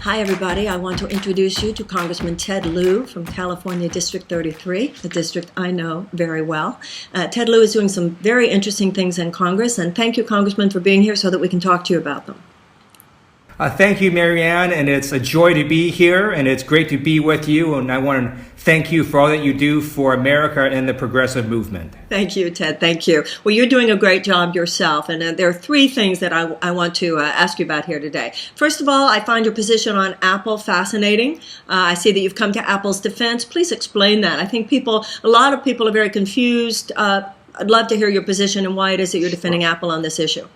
Hi, everybody. I want to introduce you to Congressman Ted Lieu from California District 33, a district I know very well. Ted Lieu is doing some very interesting things in Congress, and thank you, Congressman, for being here so that we can talk to you about them. Thank you, Marianne, and it's a joy to be here, and it's great to be with you, and I want to thank you for all that you do for America and the progressive movement. Thank you, Ted. Thank you. Well, you're doing a great job yourself, and there are three things that I want to ask you about here today. First of all, I find your position on Apple fascinating. I see that you've come to Apple's defense. Please explain that. I think a lot of people are very confused. I'd love to hear your position and why it is that you're defending Apple on this issue.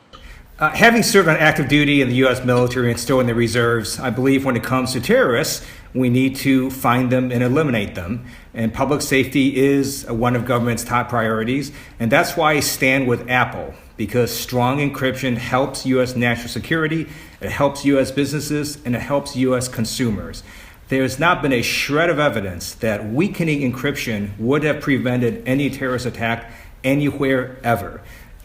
Having served on active duty in the U.S. military and still in the reserves, I believe when it comes to terrorists, we need to find them and eliminate them. And public safety is one of government's top priorities. And that's why I stand with Apple, because strong encryption helps U.S. national security, it helps U.S. businesses, and it helps U.S. consumers. There's not been a shred of evidence that weakening encryption would have prevented any terrorist attack anywhere ever.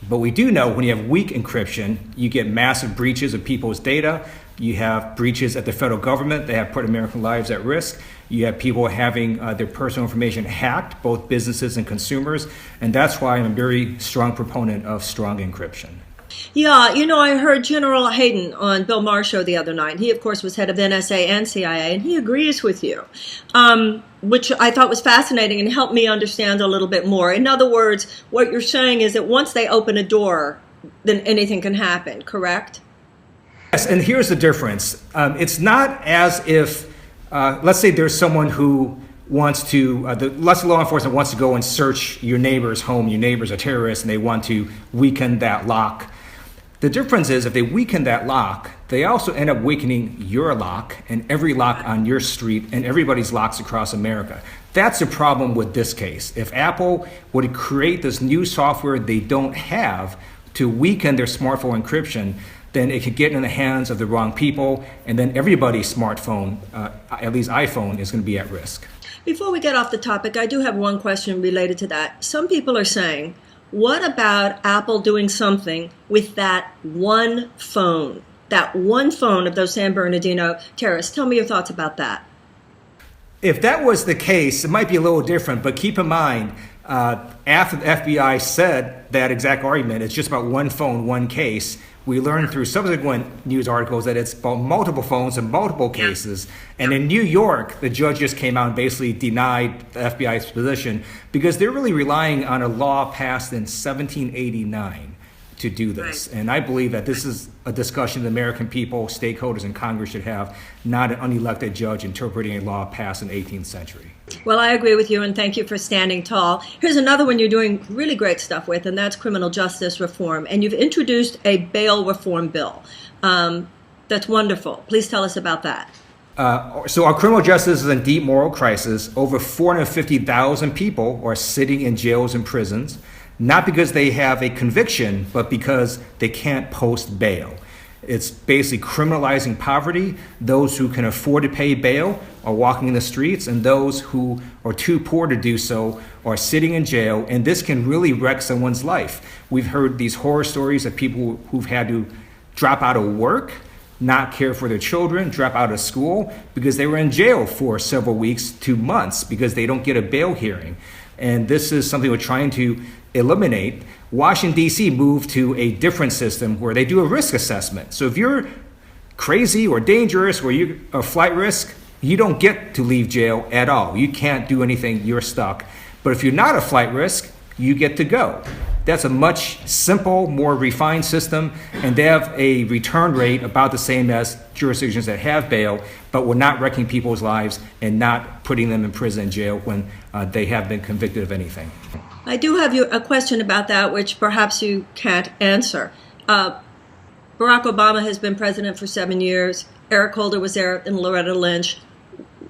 But we do know when you have weak encryption, you get massive breaches of people's data. You have breaches at the federal government that have put American lives at risk. You have people having their personal information hacked, both businesses and consumers. And that's why I'm a very strong proponent of strong encryption. Yeah, I heard General Hayden on Bill Maher's show the other night. He, of course, was head of NSA and CIA, and he agrees with you, which I thought was fascinating and helped me understand a little bit more. In other words, what you're saying is that once they open a door, then anything can happen, correct? Yes, and here's the difference. It's not as if, let's say there's someone who wants to, let's say law enforcement wants to go and search your neighbor's home, your neighbor's a terrorist, and they want to weaken that lock. The difference is if they weaken that lock, they also end up weakening your lock and every lock on your street and everybody's locks across America. That's a problem with this case. If Apple would create this new software they don't have to weaken their smartphone encryption, then it could get in the hands of the wrong people, and then everybody's smartphone, at least iPhone, is going to be at risk. Before we get off the topic, I do have one question related to that. Some people are saying, what about Apple doing something with that one phone of those San Bernardino terrorists? Tell me your thoughts about that. If that was the case, it might be a little different, but keep in mind, after the FBI said that exact argument, it's just about one phone, one case, we learned through subsequent news articles that it's about multiple phones and multiple cases. And in New York, the judge just came out and basically denied the FBI's position because they're really relying on a law passed in 1789 to do this. Right. And I believe that this is a discussion the American people, stakeholders, and Congress should have, not an unelected judge interpreting a law passed in the 18th century. Well, I agree with you, and thank you for standing tall. Here's another one you're doing really great stuff with, and that's criminal justice reform. And you've introduced a bail reform bill. That's wonderful. Please tell us about that. So our criminal justice is in deep moral crisis. Over 450,000 people are sitting in jails and prisons, not because they have a conviction, but because they can't post bail. It's basically criminalizing poverty. Those who can afford to pay bail are walking in the streets, and those who are too poor to do so are sitting in jail, and this can really wreck someone's life. We've heard these horror stories of people who've had to drop out of work, not care for their children, drop out of school because they were in jail for several weeks to months because they don't get a bail hearing. And this is something we're trying to eliminate. Washington, D.C. moved to a different system where they do a risk assessment. So if you're crazy or dangerous or you're a flight risk, you don't get to leave jail at all. You can't do anything, you're stuck. But if you're not a flight risk, you get to go. That's a much simple, more refined system, and they have a return rate about the same as jurisdictions that have bail, but we're not wrecking people's lives and not putting them in prison and jail when they have been convicted of anything. I do have a question about that, which perhaps you can't answer. Barack Obama has been president for 7 years. Eric Holder was there and Loretta Lynch.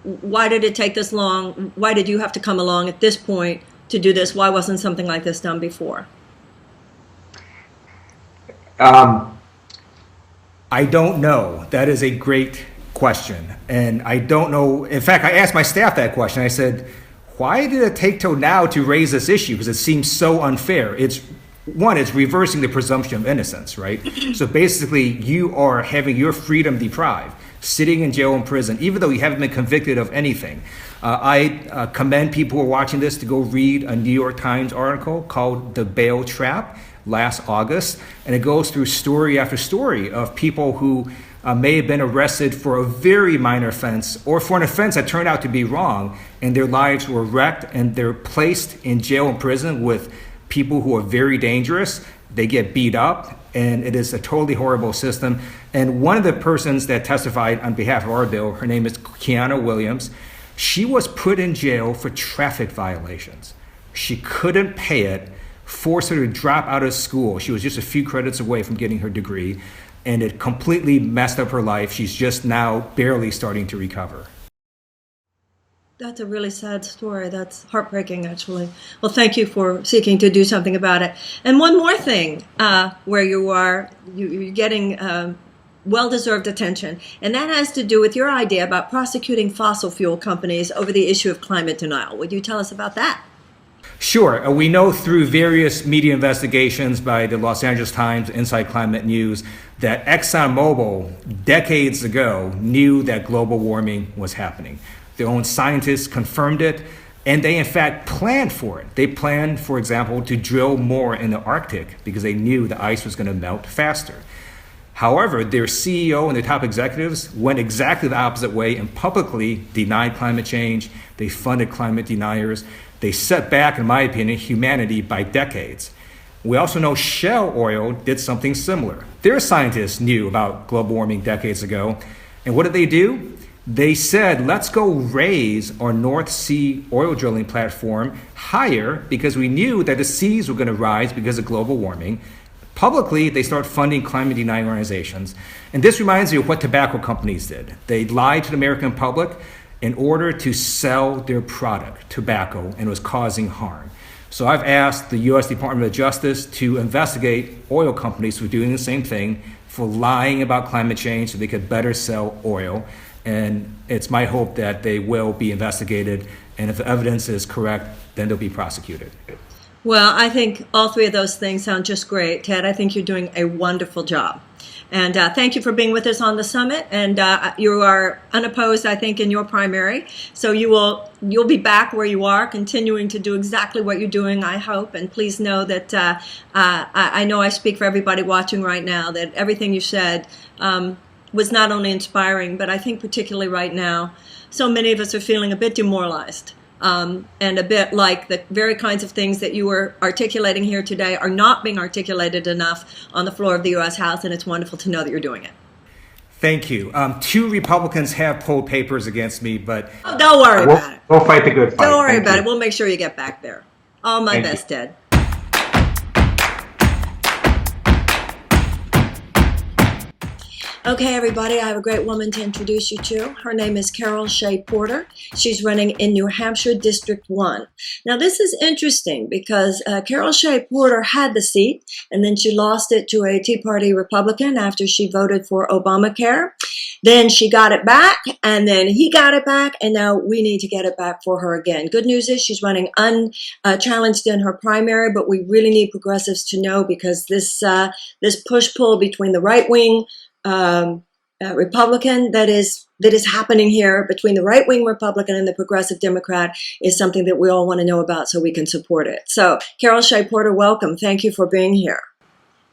Why did it take this long? Why did you have to come along at this point to do this? Why wasn't something like this done before? I don't know. That is a great question. And I don't know. In fact, I asked my staff that question. I said, why did it take till now to raise this issue? Because it seems so unfair. It's reversing the presumption of innocence, right? So basically, you are having your freedom deprived. sitting in jail and prison, even though you haven't been convicted of anything. I commend people who are watching this to go read a New York Times article called The Bail Trap last August, and it goes through story after story of people who may have been arrested for a very minor offense or for an offense that turned out to be wrong, and their lives were wrecked, and they're placed in jail and prison with people who are very dangerous. They get beat up, and it is a totally horrible system. And one of the persons that testified on behalf of our bill, her name is Kiana Williams. She was put in jail for traffic violations. She couldn't pay it, forced her to drop out of school. She was just a few credits away from getting her degree, and it completely messed up her life. She's just now barely starting to recover. That's a really sad story. That's heartbreaking, actually. Well, thank you for seeking to do something about it. And one more thing, where you're getting well-deserved attention, and that has to do with your idea about prosecuting fossil fuel companies over the issue of climate denial. Would you tell us about that? Sure. We know through various media investigations by the Los Angeles Times, Inside Climate News, that ExxonMobil decades ago knew that global warming was happening. Their own scientists confirmed it, and they in fact planned for it. They planned, for example, to drill more in the Arctic because they knew the ice was going to melt faster. However, their CEO and their top executives went exactly the opposite way and publicly denied climate change. They funded climate deniers. They set back, in my opinion, humanity by decades. We also know Shell Oil did something similar. Their scientists knew about global warming decades ago. And what did they do? They said, let's go raise our North Sea oil drilling platform higher because we knew that the seas were going to rise because of global warming. Publicly, they start funding climate denying organizations. And this reminds me of what tobacco companies did. They lied to the American public in order to sell their product, tobacco, and it was causing harm. So I've asked the U.S. Department of Justice to investigate oil companies who are doing the same thing for lying about climate change so they could better sell oil. And it's my hope that they will be investigated, and if the evidence is correct, then they'll be prosecuted. Well, I think all three of those things sound just great, Ted. I think you're doing a wonderful job. And thank you for being with us on the summit. And you are unopposed, I think, in your primary. So you'll be back where you are, continuing to do exactly what you're doing, I hope. And please know that I know I speak for everybody watching right now, that everything you said was not only inspiring, but I think particularly right now, so many of us are feeling a bit demoralized. And a bit like the very kinds of things that you were articulating here today are not being articulated enough on the floor of the U.S. House, and it's wonderful to know that you're doing it. Thank you. 2 Republicans have pulled papers against me, but... Oh, don't worry about it. We'll fight the good fight. Don't worry about it. We'll make sure you get back there. All my best, Ted. Okay, everybody, I have a great woman to introduce you to. Her name is Carol Shea Porter. She's running in New Hampshire District 1. Now, this is interesting because Carol Shea Porter had the seat, and then she lost it to a Tea Party Republican after she voted for Obamacare. Then she got it back, and then he got it back, and now we need to get it back for her again. Good news is she's running unchallenged in her primary, but we really need progressives to know because this push-pull between the right-wing Republican that is happening here between the right-wing Republican and the progressive Democrat is something that we all want to know about so we can support it. So, Carol Shea Porter, welcome. Thank you for being here.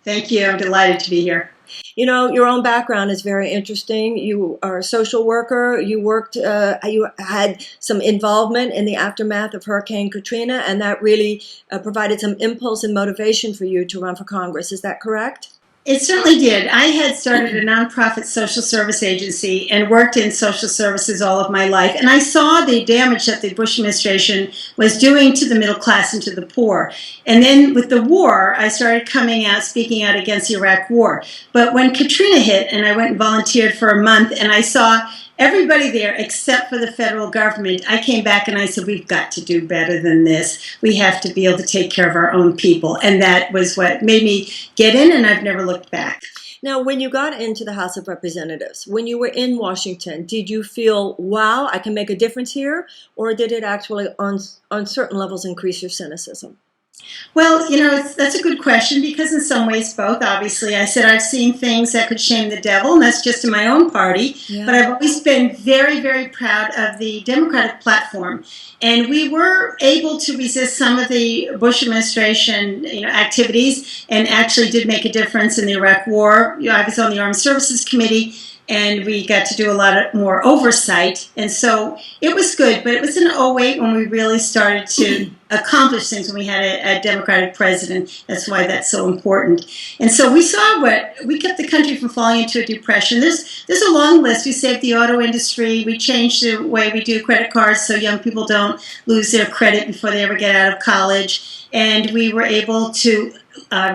Thank you. I'm delighted to be here. You know, your own background is very interesting. You are a social worker. You worked, you had some involvement in the aftermath of Hurricane Katrina, and that really provided some impulse and motivation for you to run for Congress. Is that correct? It certainly did. I had started a nonprofit social service agency and worked in social services all of my life. And I saw the damage that the Bush administration was doing to the middle class and to the poor. And then with the war, I started coming out, speaking out against the Iraq war. But when Katrina hit, and I went and volunteered for a month, and I saw everybody there except for the federal government, I came back and I said, we've got to do better than this. We have to be able to take care of our own people. And that was what made me get in, and I've never looked back. Now, when you got into the House of Representatives, when you were in Washington, did you feel, wow, I can make a difference here? Or did it actually, on certain levels, increase your cynicism? Well, that's a good question because in some ways both, obviously. I said I've seen things that could shame the devil, and that's just in my own party. Yeah. But I've always been very, very proud of the Democratic platform. And we were able to resist some of the Bush administration, activities and actually did make a difference in the Iraq War. I was on the Armed Services Committee, and we got to do a lot more oversight. And so it was good, but it was in '08 when we really started to accomplish things, when we had a Democratic president. That's why that's so important. And so we saw we kept the country from falling into a depression. There's a long list. We saved the auto industry. We changed the way we do credit cards so young people don't lose their credit before they ever get out of college. And we were able to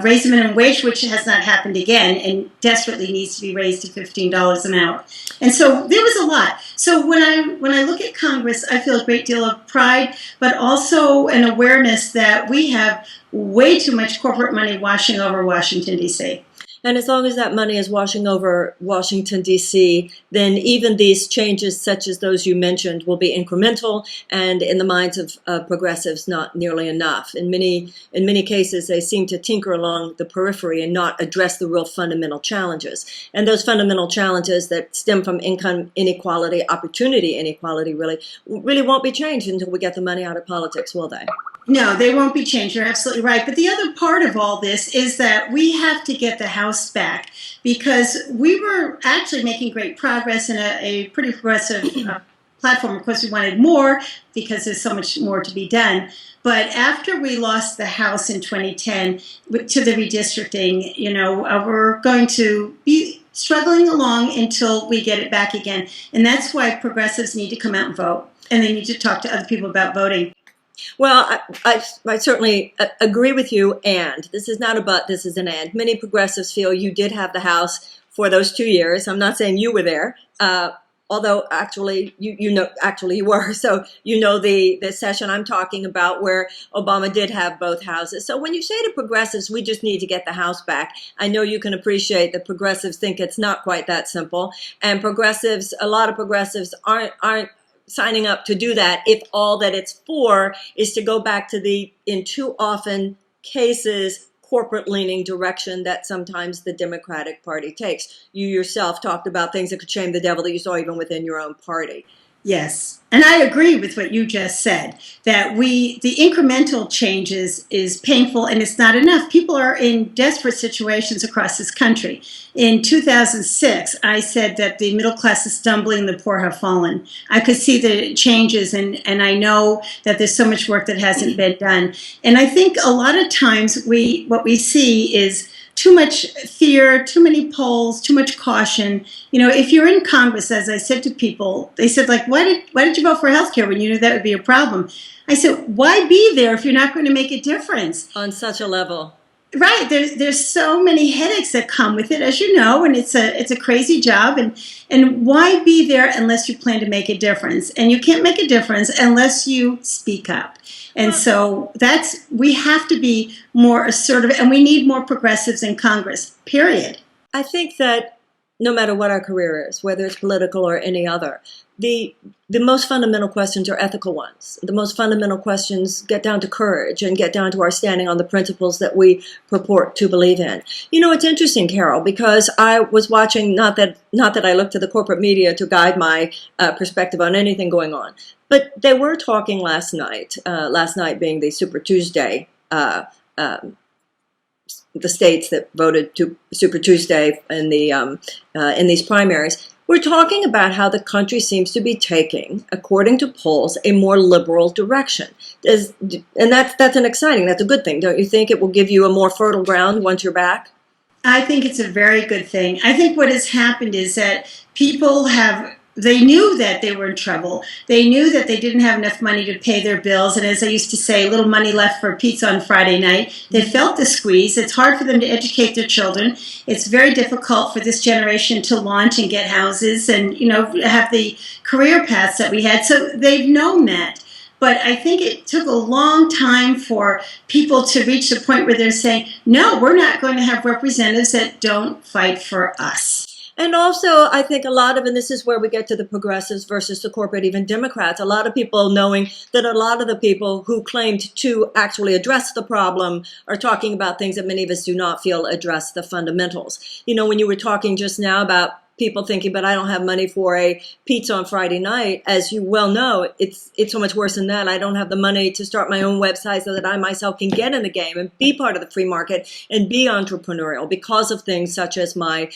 raise the minimum wage, which has not happened again and desperately needs to be raised to $15 an hour. And so there was a lot. So when I look at Congress, I feel a great deal of pride, but also an awareness that we have way too much corporate money washing over Washington, D.C. And as long as that money is washing over Washington, D.C., then even these changes, such as those you mentioned, will be incremental and in the minds of progressives, not nearly enough. In many cases, they seem to tinker along the periphery and not address the real fundamental challenges. And those fundamental challenges that stem from income inequality, opportunity inequality, really won't be changed until we get the money out of politics, will they? No, they won't be changed. You're absolutely right. But the other part of all this is that we have to get the House back because we were actually making great progress in a pretty progressive platform. Of course, we wanted more because there's so much more to be done. But after we lost the House in 2010 to the redistricting, we're going to be struggling along until we get it back again. And that's why progressives need to come out and vote. And they need to talk to other people about voting. Well, I certainly agree with you, and this is not a but, this is an and. Many progressives feel you did have the House for those 2 years. I'm not saying you were there, although actually you were. So the session I'm talking about where Obama did have both houses. So when you say to progressives, we just need to get the House back, I know you can appreciate that progressives think it's not quite that simple, and a lot of progressives aren't signing up to do that if all that it's for is to go back to the, in too often cases, corporate-leaning direction that sometimes the Democratic Party takes. You yourself talked about things that could shame the devil that you saw even within your own party. Yes. And I agree with what you just said, that the incremental changes is painful and it's not enough. People are in desperate situations across this country. In 2006, I said that the middle class is stumbling, the poor have fallen. I could see the changes and I know that there's so much work that hasn't been done. And I think a lot of times what we see is too much fear, too many polls, too much caution. If you're in Congress, as I said to people, they said, why did you vote for healthcare when you knew that would be a problem? I said, why be there if you're not going to make a difference? On such a level. Right. There's so many headaches that come with it, as you know, and it's a crazy job. And why be there unless you plan to make a difference? And you can't make a difference unless you speak up. And so we have to be more assertive, and we need more progressives in Congress, period. I think that no matter what our career is, whether it's political or any other, the most fundamental questions are ethical ones. The most fundamental questions get down to courage and get down to our standing on the principles that we purport to believe in. It's interesting, Carol, because I was watching, not that I look to the corporate media to guide my perspective on anything going on, but they were talking last night being the Super Tuesday, the states that voted to Super Tuesday in these primaries. We're talking about how the country seems to be taking, according to polls, a more liberal direction. And that's exciting. That's a good thing. Don't you think it will give you a more fertile ground once you're back? I think it's a very good thing. I think what has happened is that people they knew that they were in trouble. They knew that they didn't have enough money to pay their bills. And as I used to say, little money left for pizza on Friday night. They felt the squeeze. It's hard for them to educate their children. It's very difficult for this generation to launch and get houses and, have the career paths that we had. So they've known that. But I think it took a long time for people to reach the point where they're saying, no, we're not going to have representatives that don't fight for us. And also, I think a lot of, and this is where we get to the progressives versus the corporate, even Democrats, a lot of people knowing that a lot of the people who claimed to actually address the problem are talking about things that many of us do not feel address the fundamentals. You know, when you were talking just now about people thinking, but I don't have money for a pizza on Friday night. As you well know, it's so much worse than that. I don't have the money to start my own website so that I myself can get in the game and be part of the free market and be entrepreneurial because of things such as my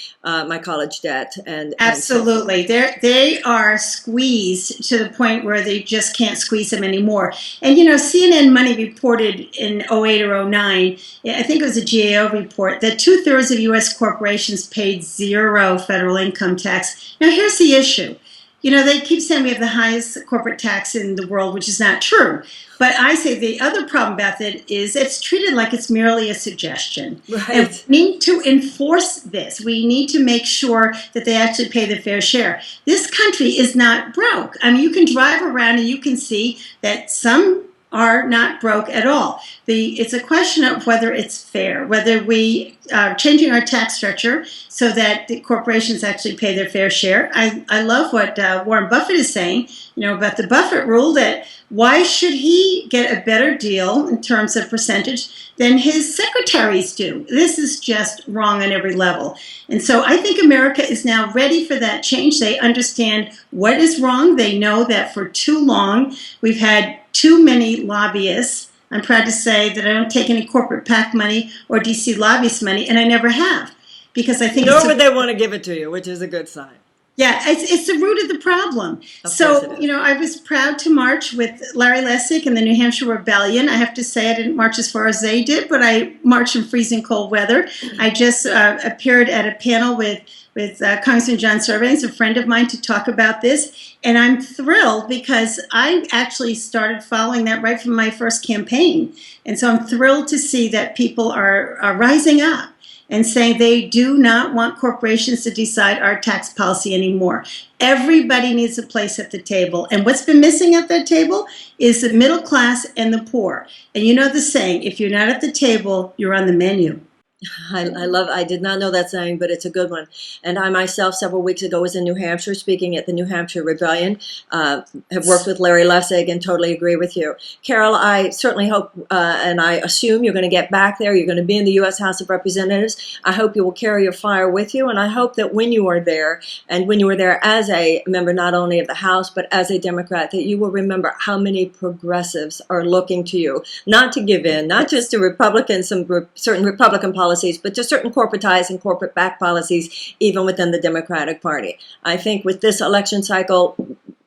college debt and absolutely. They are squeezed to the point where they just can't squeeze them anymore. And you know, CNN Money reported in '08 or '09, I think it was a GAO report, that 2/3 of U.S. corporations paid zero federal income tax. Now, here's the issue. You know, they keep saying we have the highest corporate tax in the world, which is not true. But I say the other problem about it is it's treated like it's merely a suggestion. Right. And we need to enforce this. We need to make sure that they actually pay their fair share. This country is not broke. I mean, you can drive around and you can see that some are not broke at all. It's a question of whether it's fair, whether we are changing our tax structure so that the corporations actually pay their fair share. I love what Warren Buffett is saying, you know, about the Buffett rule, that why should he get a better deal in terms of percentage than his secretaries do? This is just wrong on every level. And so I think America is now ready for that change. They understand what is wrong. They know that for too long we've had too many lobbyists. I'm proud to say that I don't take any corporate PAC money or DC lobbyist money, and I never have, because I think nor would they want to give it to you, which is a good sign. Yeah, it's the root of the problem. So, you know, I was proud to march with Larry Lessig and the New Hampshire Rebellion. I have to say I didn't march as far as they did, but I marched in freezing cold weather. I just appeared at a panel with Congressman John Sarbanes, a friend of mine, to talk about this. And I'm thrilled because I actually started following that right from my first campaign. And so I'm thrilled to see that people are rising up and saying they do not want corporations to decide our tax policy anymore. Everybody needs a place at the table. And what's been missing at that table is the middle class and the poor. And you know the saying, if you're not at the table, you're on the menu. I did not know that saying, but it's a good one. And I myself, several weeks ago, was in New Hampshire speaking at the New Hampshire Rebellion. Have worked with Larry Lessig and totally agree with you. Carol, I certainly hope and I assume you're going to get back there. You're going to be in the U.S. House of Representatives. I hope you will carry your fire with you. And I hope that when you are there, and when you are there as a member not only of the House, but as a Democrat, that you will remember how many progressives are looking to you, not to give in, not just to Republicans, certain Republican policies, but to certain corporatized and corporate-backed policies, even within the Democratic Party. I think with this election cycle,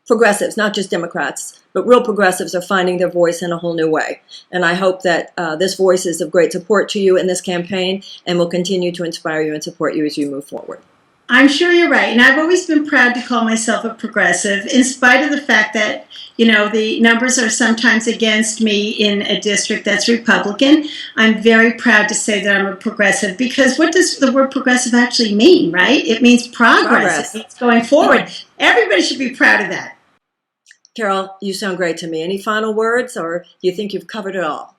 progressives, not just Democrats, but real progressives are finding their voice in a whole new way. And I hope that this voice is of great support to you in this campaign and will continue to inspire you and support you as you move forward. I'm sure you're right. And I've always been proud to call myself a progressive, in spite of the fact that, you know, the numbers are sometimes against me in a district that's Republican. I'm very proud to say that I'm a progressive, because what does the word progressive actually mean, right? It means progress. It means going forward. Everybody should be proud of that. Carol, you sound great to me. Any final words, or do you think you've covered it all?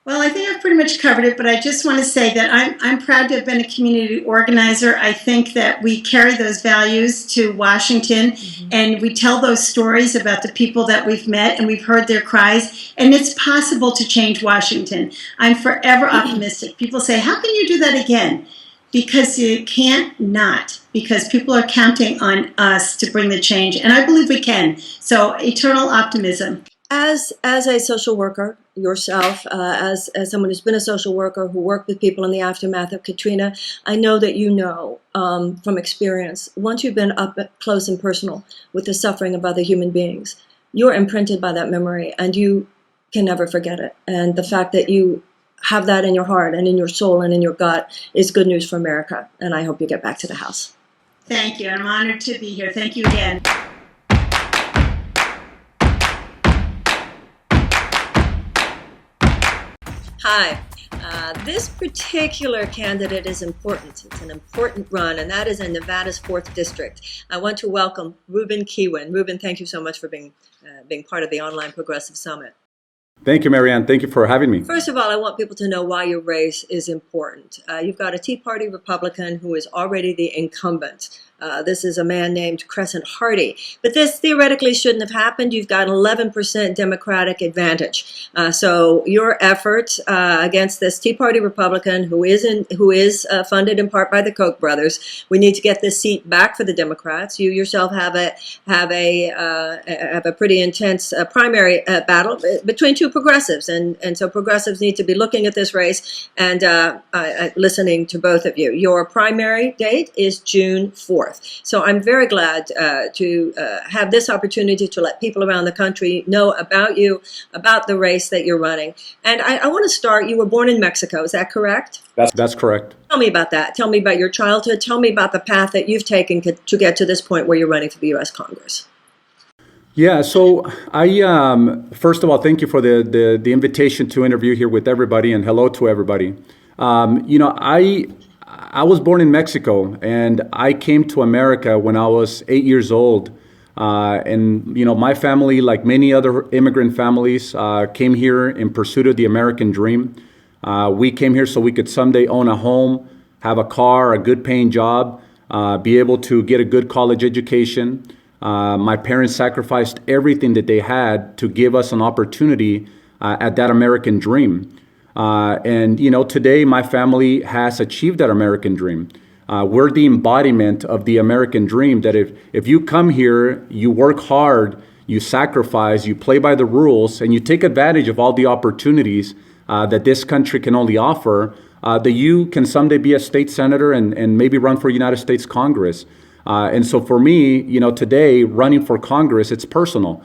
Well, I think I've pretty much covered it, but I just want to say that I'm proud to have been a community organizer. I think that we carry those values to Washington, and we tell those stories about the people that we've met, and we've heard their cries, and it's possible to change Washington. I'm forever optimistic. People say, how can you do that again? Because you can't not, because people are counting on us to bring the change, and I believe we can. So, eternal optimism. As a social worker yourself, as someone who's been a social worker who worked with people in the aftermath of Katrina, I know that you know from experience, once you've been up close and personal with the suffering of other human beings, you're imprinted by that memory and you can never forget it. And the fact that you have that in your heart and in your soul and in your gut is good news for America. And I hope you get back to the House. Thank you. I'm honored to be here. Thank you again. Hi. This particular candidate is important. It's an important run, and that is in Nevada's 4th District. I want to welcome Ruben Kewin. Ruben, thank you so much for being part of the Online Progressive Summit. Thank you, Marianne. Thank you for having me. First of all, I want people to know why your race is important. You've got a Tea Party Republican who is already the incumbent This is a man named Crescent Hardy. But this theoretically shouldn't have happened. You've got an 11% Democratic advantage. So your effort against this Tea Party Republican who is funded in part by the Koch brothers, we need to get this seat back for the Democrats. You yourself have a pretty intense primary battle between two progressives, and so progressives need to be looking at this race and listening to both of you. Your primary date is June 4th. So I'm very glad to have this opportunity to let people around the country know about you, about the race that you're running. And I want to start, you were born in Mexico, is that correct? That's correct. Tell me about that. Tell me about your childhood. Tell me about the path that you've taken to get to this point where you're running for the U.S. Congress. Yeah, so I first of all, thank you for the invitation to interview here with everybody, and hello to everybody. I was born in Mexico, and I came to America when I was 8 years old. And my family, like many other immigrant families, came here in pursuit of the American dream. We came here so we could someday own a home, have a car, a good paying job, be able to get a good college education. My parents sacrificed everything that they had to give us an opportunity at that American dream. And today my family has achieved that American dream. We're the embodiment of the American dream, that if you come here, you work hard, you sacrifice, you play by the rules, and you take advantage of all the opportunities that this country can only offer, that you can someday be a state senator and maybe run for United States Congress. And so for me, today running for Congress, it's personal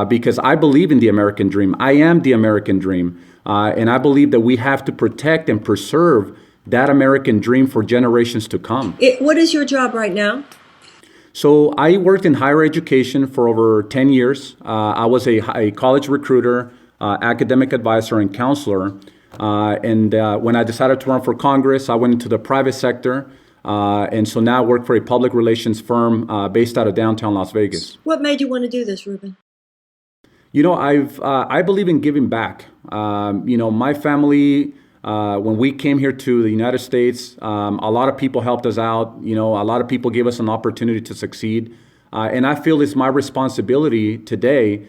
because I believe in the American dream. I am the American dream. And I believe that we have to protect and preserve that American dream for generations to come. What is your job right now? So I worked in higher education for over 10 years. I was a college recruiter, academic advisor, and counselor. And when I decided to run for Congress, I went into the private sector. And so now I work for a public relations firm based out of downtown Las Vegas. What made you want to do this, Ruben? I believe in giving back. My family, when we came here to the United States, a lot of people helped us out. A lot of people gave us an opportunity to succeed. And I feel it's my responsibility today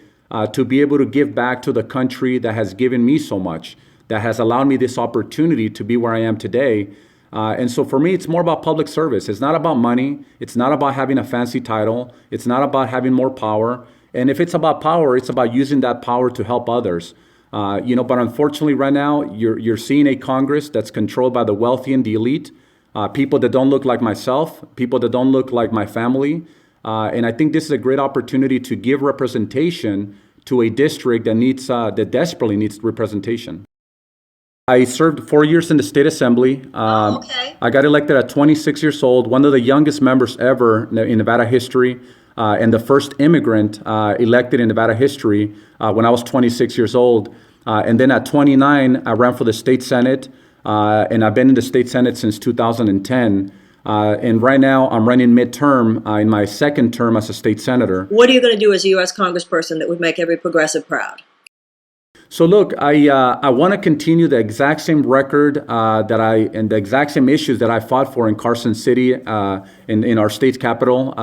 to be able to give back to the country that has given me so much, that has allowed me this opportunity to be where I am today. And so for me, it's more about public service. It's not about money. It's not about having a fancy title. It's not about having more power. And if it's about power, it's about using that power to help others. But unfortunately right now, you're seeing a Congress that's controlled by the wealthy and the elite, people that don't look like myself, people that don't look like my family. And I think this is a great opportunity to give representation to a district that desperately needs representation. I served 4 years in the state assembly. Okay. I got elected at 26 years old, one of the youngest members ever in Nevada history. And the first immigrant elected in Nevada history when I was 26 years old. And then at 29, I ran for the state senate, and I've been in the state senate since 2010. And right now, I'm running midterm in my second term as a state senator. What are you going to do as a U.S. congressperson that would make every progressive proud? So look, I want to continue the exact same record and the exact same issues that I fought for in Carson City, in our state's capital,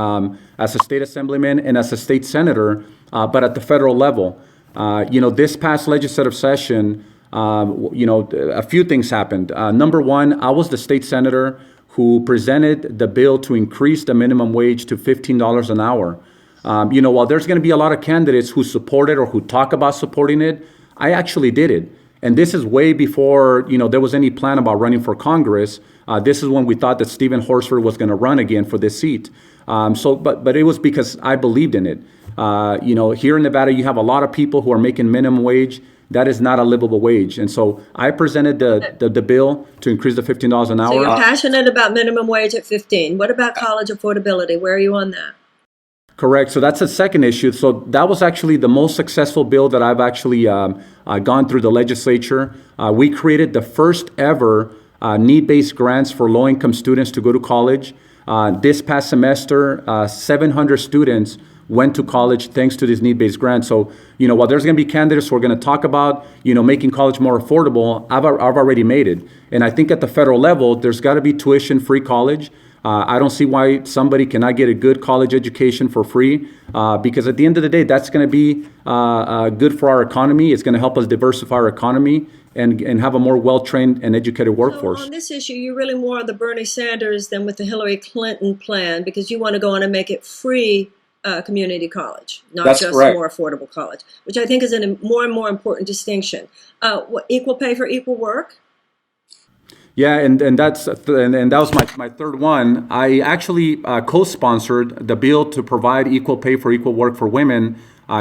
as a state assemblyman and as a state senator, but at the federal level. This past legislative session, a few things happened. Number one, I was the state senator who presented the bill to increase the minimum wage to $15 an hour. While there's going to be a lot of candidates who support it or who talk about supporting it, I actually did it. And this is way before, there was any plan about running for Congress. This is when we thought that Stephen Horsford was going to run again for this seat. But it was because I believed in it. Here in Nevada, you have a lot of people who are making minimum wage. That is not a livable wage. And so I presented the bill to increase the $15 an hour. So you're passionate about minimum wage at 15. What about college affordability? Where are you on that? Correct. So that's the second issue. So that was actually the most successful bill that I've actually gone through the legislature. We created the first ever need-based grants for low-income students to go to college. This past semester, 700 students went to college thanks to this need-based grant. So, while there's going to be candidates who are going to talk about, making college more affordable, I've already made it. And I think at the federal level, there's got to be tuition-free college. I don't see why somebody cannot get a good college education for free, because at the end of the day, that's going to be good for our economy. It's going to help us diversify our economy and have a more well-trained and educated workforce. So on this issue, you're really more on the Bernie Sanders than with the Hillary Clinton plan, because you want to go on and make it free community college, not That's just correct. more affordable college, which I think is a more and more important distinction. Equal pay for equal work? Yeah, and that was my third one. I actually co-sponsored the bill to provide equal pay for equal work for women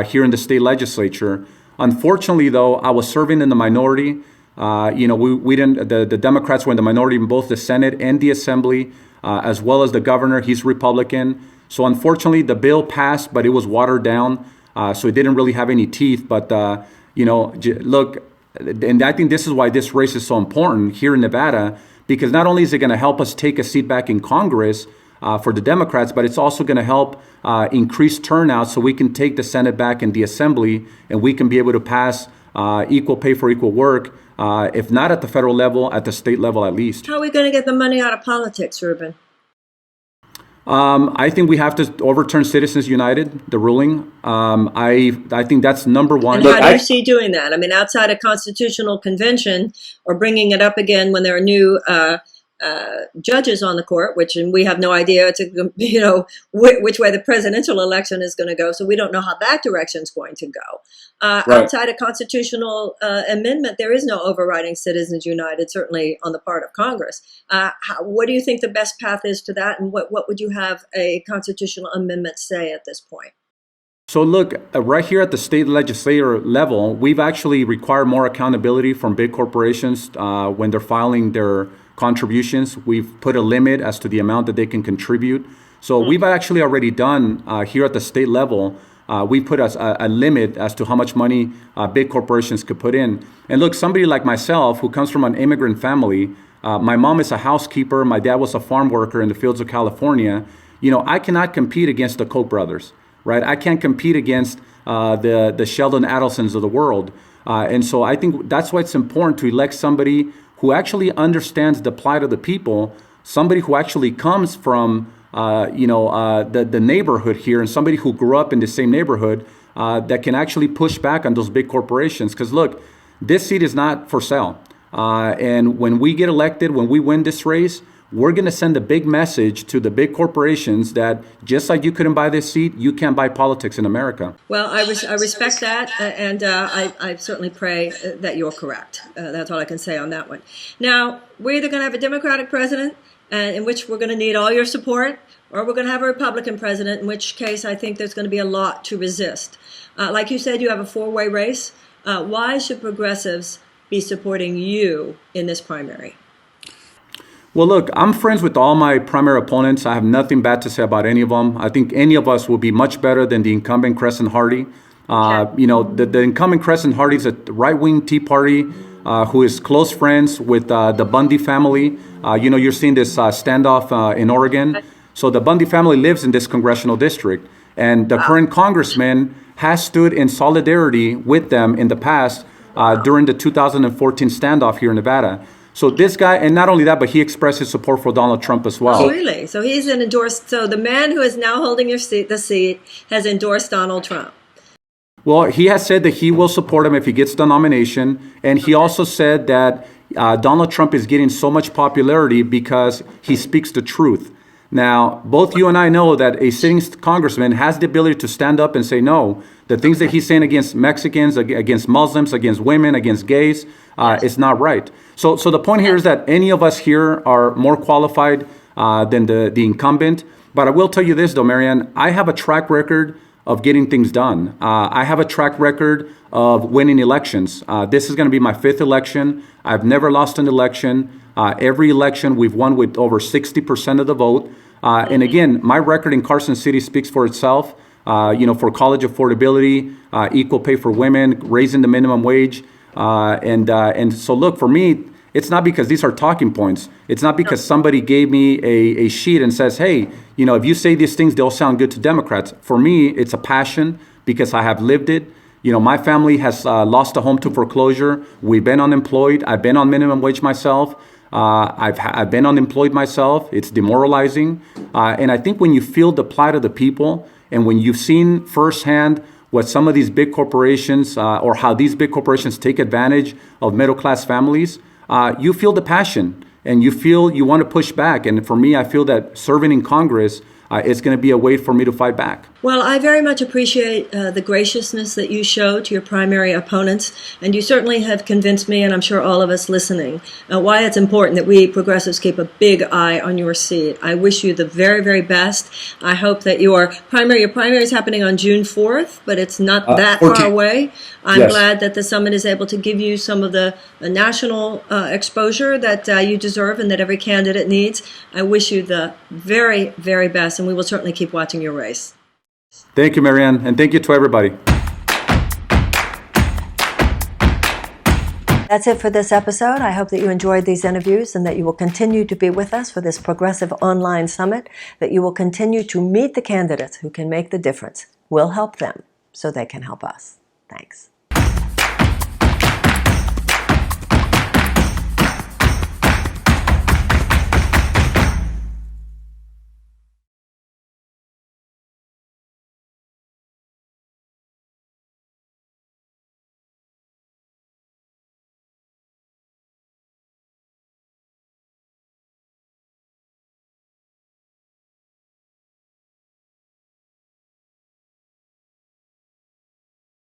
here in the state legislature. Unfortunately, though, I was serving in the minority. We didn't. The Democrats were in the minority in both the Senate and the Assembly, as well as the governor. He's Republican. So unfortunately, the bill passed, but it was watered down. So it didn't really have any teeth. But look. And I think this is why this race is so important here in Nevada, because not only is it going to help us take a seat back in Congress for the Democrats, but it's also going to help increase turnout so we can take the Senate back in the Assembly and we can be able to pass equal pay for equal work, if not at the federal level, at the state level at least. How are we going to get the money out of politics, Ruben? I think we have to overturn Citizens United, the ruling. I think that's number one. And how do you see doing that? I mean, outside a constitutional convention or bringing it up again when there are new judges on the court, and we have no idea which way the presidential election is going to go, so we don't know how that direction is going to go. Right. Outside a constitutional amendment, there is no overriding Citizens United, certainly on the part of Congress. What do you think the best path is to that, and what would you have a constitutional amendment say at this point? So look, right here at the state legislature level, we've actually required more accountability from big corporations when they're filing their contributions. We've put a limit as to the amount that they can contribute. So we've actually already done here at the state level, we put a limit as to how much money big corporations could put in. And look, somebody like myself who comes from an immigrant family, my mom is a housekeeper, my dad was a farm worker in the fields of California. I cannot compete against the Koch brothers, right? I can't compete against the Sheldon Adelsons of the world. And so I think that's why it's important to elect somebody who actually understands the plight of the people, somebody who actually comes from the neighborhood here, and somebody who grew up in the same neighborhood that can actually push back on those big corporations. Because look, this seat is not for sale. And when we get elected, when we win this race, we're going to send a big message to the big corporations that just like you couldn't buy this seat, you can't buy politics in America. Well, I respect that, and I certainly pray that you're correct. That's all I can say on that one. Now, we're either going to have a Democratic president, in which we're going to need all your support, or we're going to have a Republican president, in which case I think there's going to be a lot to resist. Like you said, you have a four-way race. Why should progressives be supporting you in this primary? Well, look, I'm friends with all my primary opponents. I have nothing bad to say about any of them. I think any of us will be much better than the incumbent Crescent Hardy. The incumbent Crescent Hardy is a right-wing Tea Party who is close friends with the Bundy family. You're seeing this standoff in Oregon. So the Bundy family lives in this congressional district. And the current congressman has stood in solidarity with them in the past during the 2014 standoff here in Nevada. So this guy, and not only that, but he expressed his support for Donald Trump as well. Oh, really? So he's an endorsed. So the man who is now holding the seat has endorsed Donald Trump. Well, he has said that he will support him if he gets the nomination. And he also said that Donald Trump is getting so much popularity because he speaks the truth. Now, both you and I know that a sitting congressman has the ability to stand up and say, no, the things that he's saying against Mexicans, against Muslims, against women, against gays, is not right. So the point here is that any of us here are more qualified than the incumbent. But I will tell you this, though, Marianne, I have a track record of getting things done. I have a track record of winning elections. This is going to be my fifth election. I've never lost an election. Every election we've won with over 60% of the vote. And again, my record in Carson City speaks for itself. For college affordability, equal pay for women, raising the minimum wage. And so look, for me, it's not because these are talking points. It's not because somebody gave me a sheet and says, hey, if you say these things, they'll sound good to Democrats. For me, it's a passion because I have lived it. My family has lost a home to foreclosure. We've been unemployed. I've been on minimum wage myself. I've been unemployed myself. It's demoralizing. And I think when you feel the plight of the people and when you've seen firsthand what some of these big corporations or how these big corporations take advantage of middle-class families, you feel the passion and you feel you want to push back. And for me, I feel that serving in Congress is going to be a way for me to fight back. Well, I very much appreciate the graciousness that you show to your primary opponents, and you certainly have convinced me, and I'm sure all of us listening, why it's important that we progressives keep a big eye on your seat. I wish you the very, very best. I hope that your primary is happening on June 4th, but it's not that 14th. far away. I'm Yes. glad that the summit is able to give you some of the national exposure that you deserve and that every candidate needs. I wish you the very, very best, and we will certainly keep watching your race. Thank you, Marianne, and thank you to everybody. That's it for this episode. I hope that you enjoyed these interviews and that you will continue to be with us for this Progressive Online Summit, that you will continue to meet the candidates who can make the difference. We'll help them so they can help us. Thanks.